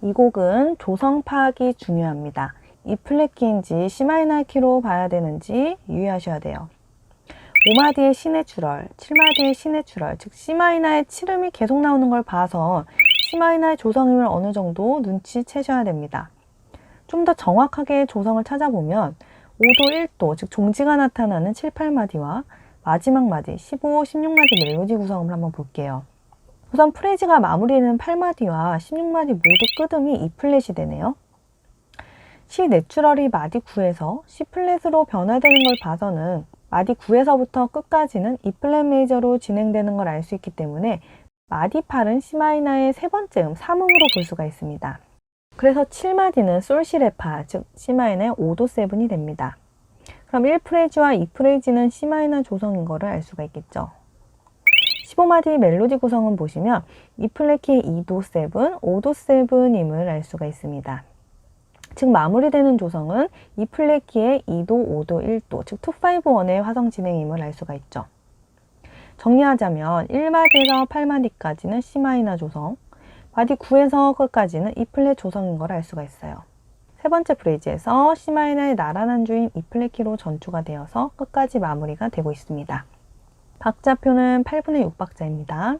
이 곡은 조성 파악이 중요합니다. E 플랫 키인지 C 마이너 키로 봐야 되는지 유의하셔야 돼요. 5마디의 C 내추럴, 7마디의 C 내추럴, 즉 C 마이너의 7음이 계속 나오는 걸 봐서 C 마이너의 조성임을 어느 정도 눈치채셔야 됩니다. 좀 더 정확하게 조성을 찾아보면 5도 1도, 즉 종지가 나타나는 7, 8마디와 마지막 마디 15, 16마디 멜로디 구성음을 한번 볼게요. 우선 프레이즈가 마무리되는 8마디와 16마디 모두 끝음이 E 플랫이 되네요. C 내추럴이 마디 9에서 C 플랫으로 변화되는 걸 봐서는 마디 9에서부터 끝까지는 E 플랫 메이저로 진행되는 걸 알 수 있기 때문에 마디 8은 C 마이너의 세 번째 3음으로 볼 수가 있습니다. 그래서 7마디는 솔시레파, 즉 C 마이너의 5도 7이 됩니다. 그럼 1 프레이즈와 2 프레이즈는 C 마이너 조성인 거를 알 수가 있겠죠. 15마디 멜로디 구성은 보시면 E 플랫 키의 2도 7, 5도 7임을 알 수가 있습니다. 즉 마무리되는 조성은 E 플랫 키의 2도, 5도, 1도, 즉 251의 화성 진행임을 알 수가 있죠. 정리하자면 1마디에서 8마디까지는 C 마이너 조성, 마디 9에서 끝까지는 E 플랫 조성인 걸 알 수가 있어요. 세 번째 프레이즈에서 C 마이너의 나란한 주인 E 플랫 키로 전주가 되어서 끝까지 마무리가 되고 있습니다. 박자표는 8분의 6박자입니다.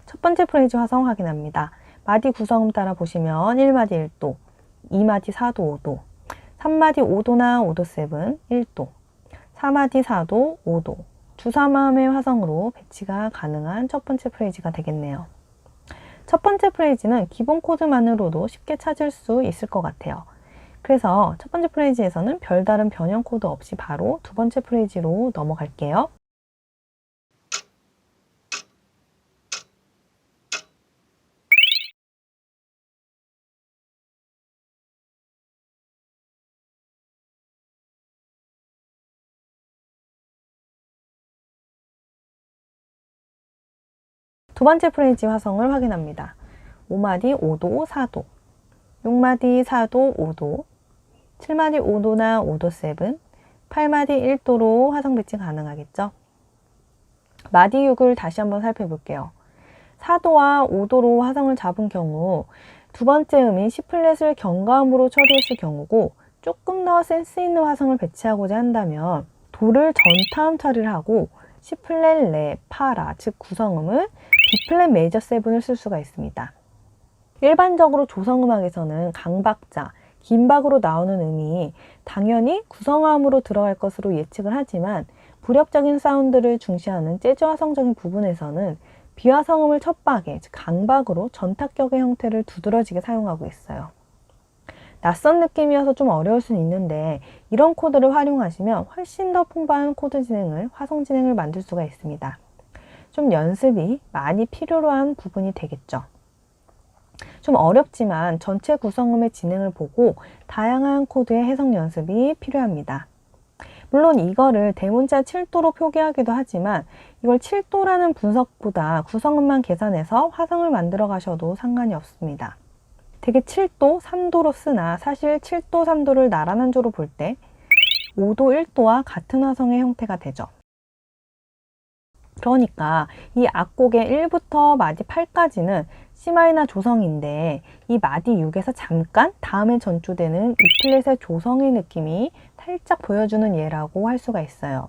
첫 번째 프레이즈 화성 확인합니다. 마디 구성음 따라 보시면 1마디 1도, 2마디 4도 5도, 3마디 5도나 5도 7, 1도, 4마디 4도 5도, 주사마음의 화성으로 배치가 가능한 첫 번째 프레이즈가 되겠네요. 첫 번째 프레이즈는 기본 코드만으로도 쉽게 찾을 수 있을 것 같아요. 그래서 첫 번째 프레이즈에서는 별다른 변형 코드 없이 바로 두 번째 프레이즈로 넘어갈게요. 두 번째 프레이즈 화성을 확인합니다. 5마디 5도 4도, 6마디 4도 5도, 7마디 5도나 5도 7, 8마디 1도로 화성 배치 가능하겠죠? 마디 6을 다시 한번 살펴볼게요. 4도와 5도로 화성을 잡은 경우 두 번째 음인 C 플랫을 경가음으로 처리했을 경우고 조금 더 센스 있는 화성을 배치하고자 한다면 도를 전타음 처리를 하고 C 플랫, 레, 파라, 즉 구성음을 B 플랫 메이저 7을 쓸 수가 있습니다. 일반적으로 조성음악에서는 강박자, 긴 박으로 나오는 음이 당연히 구성음으로 들어갈 것으로 예측을 하지만 불협적인 사운드를 중시하는 재즈 화성적인 부분에서는 비화성음을 첫 박에, 즉 강박으로 전타격의 형태를 두드러지게 사용하고 있어요. 낯선 느낌이어서 좀 어려울 수는 있는데 이런 코드를 활용하시면 훨씬 더 풍부한 코드 진행을, 화성 진행을 만들 수가 있습니다. 좀 연습이 많이 필요로 한 부분이 되겠죠. 좀 어렵지만 전체 구성음의 진행을 보고 다양한 코드의 해석 연습이 필요합니다. 물론 이거를 대문자 7도로 표기하기도 하지만 이걸 7도라는 분석보다 구성음만 계산해서 화성을 만들어 가셔도 상관이 없습니다. 되게 7도, 3도로 쓰나 사실 7도, 3도를 나란한 조로 볼 때 5도, 1도와 같은 화성의 형태가 되죠. 그러니까 이 악곡의 1부터 마디 8까지는 C 마이너 조성인데 이 마디 6에서 잠깐 다음에 전주되는 E 플랫의 조성의 느낌이 살짝 보여주는 예라고 할 수가 있어요.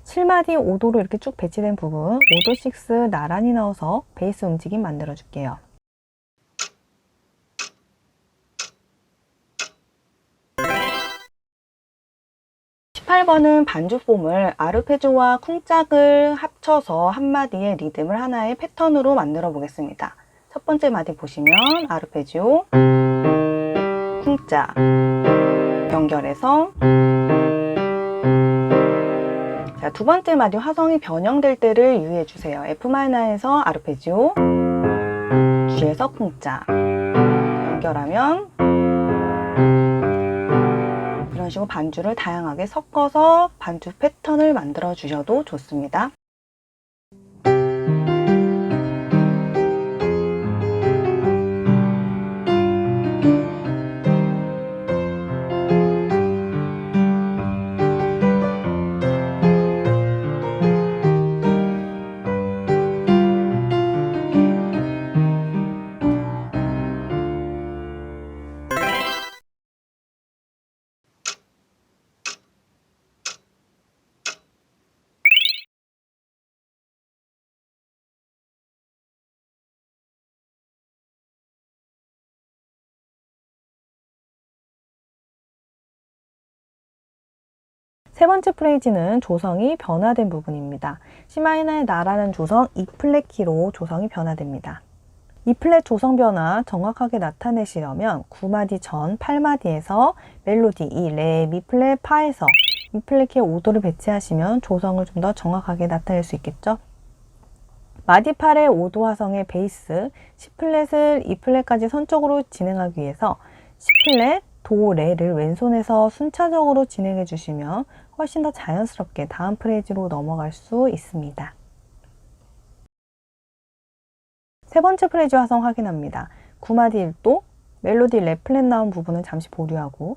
(7마디) 5도로 이렇게 쭉 배치된 부분 5도 6 나란히 넣어서 베이스 움직임 만들어 줄게요. (18번은) 반주폼을 아르페조와 쿵짝을 합쳐서 한 마디의 리듬을 하나의 패턴으로 만들어 보겠습니다. 첫 번째 마디 보시면 아르페지오, 쿵짝 연결해서, 자, 두 번째 마디 화성이 변형될 때를 유의해 주세요. F마이너에서 아르페지오, G에서 쿵짝 연결하면 식으로 반주를 다양하게 섞어서 반주 패턴을 만들어 주셔도 좋습니다. 세 번째 프레이즈는 조성이 변화된 부분입니다. C마이너의 나라는 조성 E플랫 키로 조성이 변화됩니다. E플랫 조성 변화 정확하게 나타내시려면 9마디 전 8마디에서 멜로디 이 레, 미 플랫, 파에서 E플랫 키의 5도를 배치하시면 조성을 좀 더 정확하게 나타낼 수 있겠죠? 마디 8의 5도 화성의 베이스 C플랫을 E플랫까지 선적으로 진행하기 위해서 C플랫, 도, 레를 왼손에서 순차적으로 진행해 주시면 훨씬 더 자연스럽게 다음 프레이즈로 넘어갈 수 있습니다. 세 번째 프레이즈 화성 확인합니다. 9마디 1도, 멜로디 레 플랫 나온 부분은 잠시 보류하고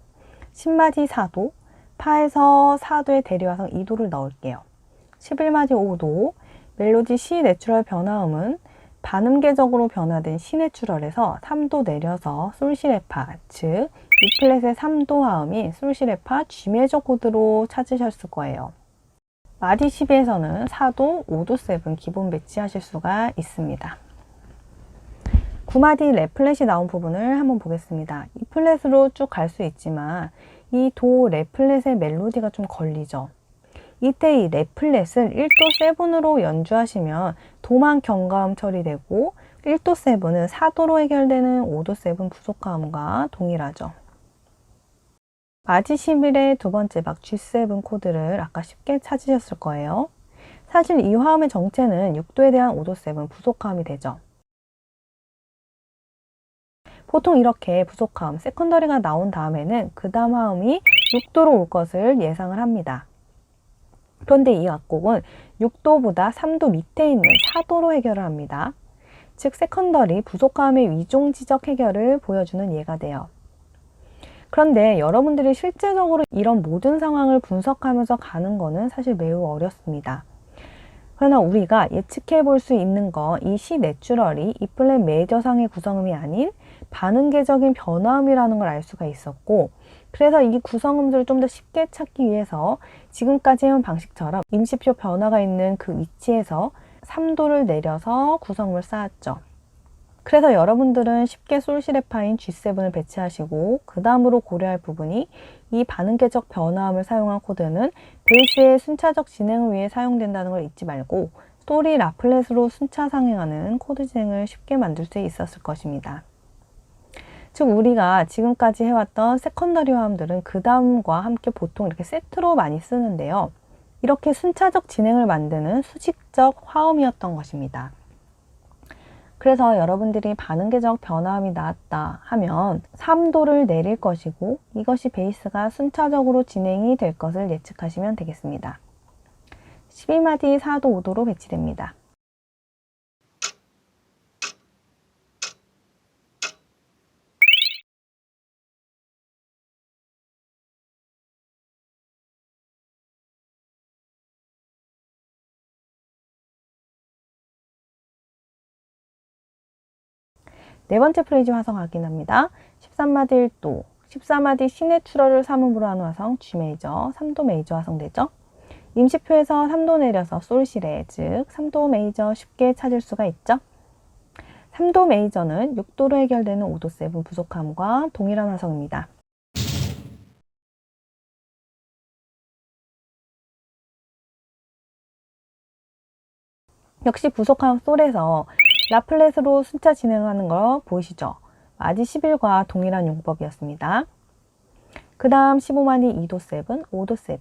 10마디 4도, 파에서 4도의 대리화성 2도를 넣을게요. 11마디 5도, 멜로디 C 내추럴 변화음은 반음계적으로 변화된 C 내추럴에서 3도 내려서 솔시레파, 즉 E플랫의 3도 화음이 솔시레파 G 메저 코드로 찾으셨을 거예요. 마디 12에서는 4도, 5도 7 기본 배치하실 수가 있습니다. 9마디 레 플랫이 나온 부분을 한번 보겠습니다. E플랫으로 쭉 갈 수 있지만 이 도, 레 플랫의 멜로디가 좀 걸리죠. 이때 이 레 플랫을 1도 7으로 연주하시면 도만 경과음 처리되고 1도 7은 4도로 해결되는 5도 7 부속화음과 동일하죠. 마디 11의 두 번째 박 G7 코드를 아까 쉽게 찾으셨을 거예요. 사실 이 화음의 정체는 6도에 대한 5도 7 부속화음이 되죠. 보통 이렇게 부속화음, 세컨더리가 나온 다음에는 그 다음 화음이 6도로 올 것을 예상을 합니다. 그런데 이 악곡은 6도보다 3도 밑에 있는 4도로 해결을 합니다. 즉 세컨더리 부속화음의 위종지적 해결을 보여주는 예가 돼요. 그런데 여러분들이 실제적으로 이런 모든 상황을 분석하면서 가는 거는 사실 매우 어렵습니다. 그러나 우리가 예측해 볼 수 있는 건 이 C 내추럴이 E플랫 메이저상의 구성음이 아닌 반음계적인 변화음이라는 걸 알 수가 있었고, 그래서 이 구성음들을 좀 더 쉽게 찾기 위해서 지금까지 해온 방식처럼 임시표 변화가 있는 그 위치에서 3도를 내려서 구성음을 쌓았죠. 그래서 여러분들은 쉽게 솔시레파인 G7을 배치하시고 그 다음으로 고려할 부분이 이 반음계적 변화음을 사용한 코드는 베이스의 순차적 진행을 위해 사용된다는 걸 잊지 말고 소리 라플렛으로 순차 상행하는 코드 진행을 쉽게 만들 수 있었을 것입니다. 즉 우리가 지금까지 해왔던 세컨더리 화음들은 그 다음과 함께 보통 이렇게 세트로 많이 쓰는데요. 이렇게 순차적 진행을 만드는 수직적 화음이었던 것입니다. 그래서 여러분들이 반음계적 변화음이 나왔다 하면 3도를 내릴 것이고 이것이 베이스가 순차적으로 진행이 될 것을 예측하시면 되겠습니다. 12마디 4도 5도로 배치됩니다. 네 번째 프레이즈 화성 확인합니다. 13마디 1도, 14마디 C 내추럴을 3음으로 한 화성 G 메이저, 3도 메이저 화성되죠. 임시표에서 3도 내려서 솔시레, 즉 3도 메이저 쉽게 찾을 수가 있죠. 3도 메이저는 6도로 해결되는 5도 7 부속함과 동일한 화성입니다. 역시 부속함 솔에서 라플렛으로 순차 진행하는 거 보이시죠? 마디 11과 동일한 용법이었습니다. 그 다음 15마디 2도 7, 5도 7,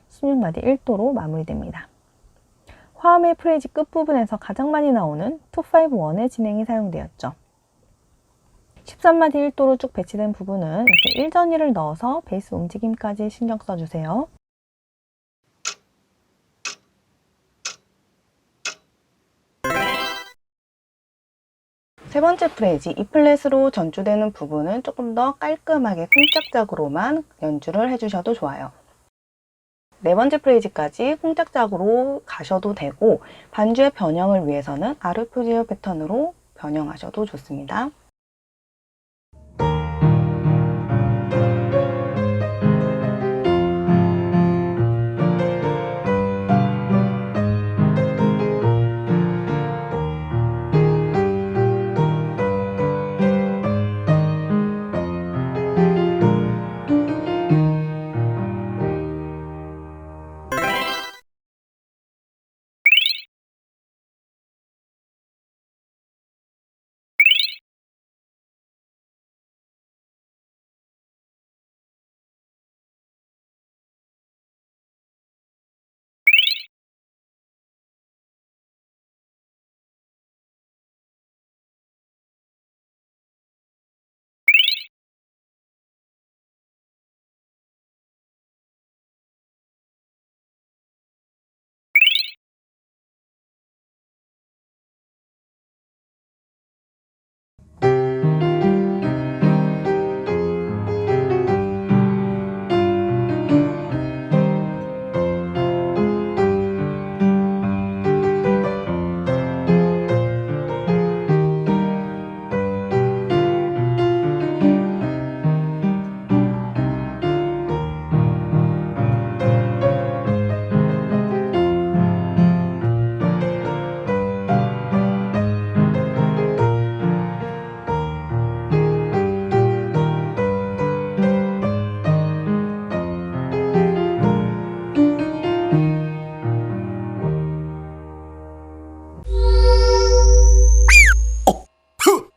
16마디 1도로 마무리됩니다. 화음의 프레이즈 끝부분에서 가장 많이 나오는 251의 진행이 사용되었죠. 13마디 1도로 쭉 배치된 부분은 이렇게 1전이를 넣어서 베이스 움직임까지 신경 써주세요. 세 번째 프레이즈, E플랫으로 전주되는 부분은 조금 더 깔끔하게 쿵짝짝으로만 연주를 해주셔도 좋아요. 네 번째 프레이즈까지 쿵짝짝으로 가셔도 되고 반주의 변형을 위해서는 아르페지오 패턴으로 변형하셔도 좋습니다.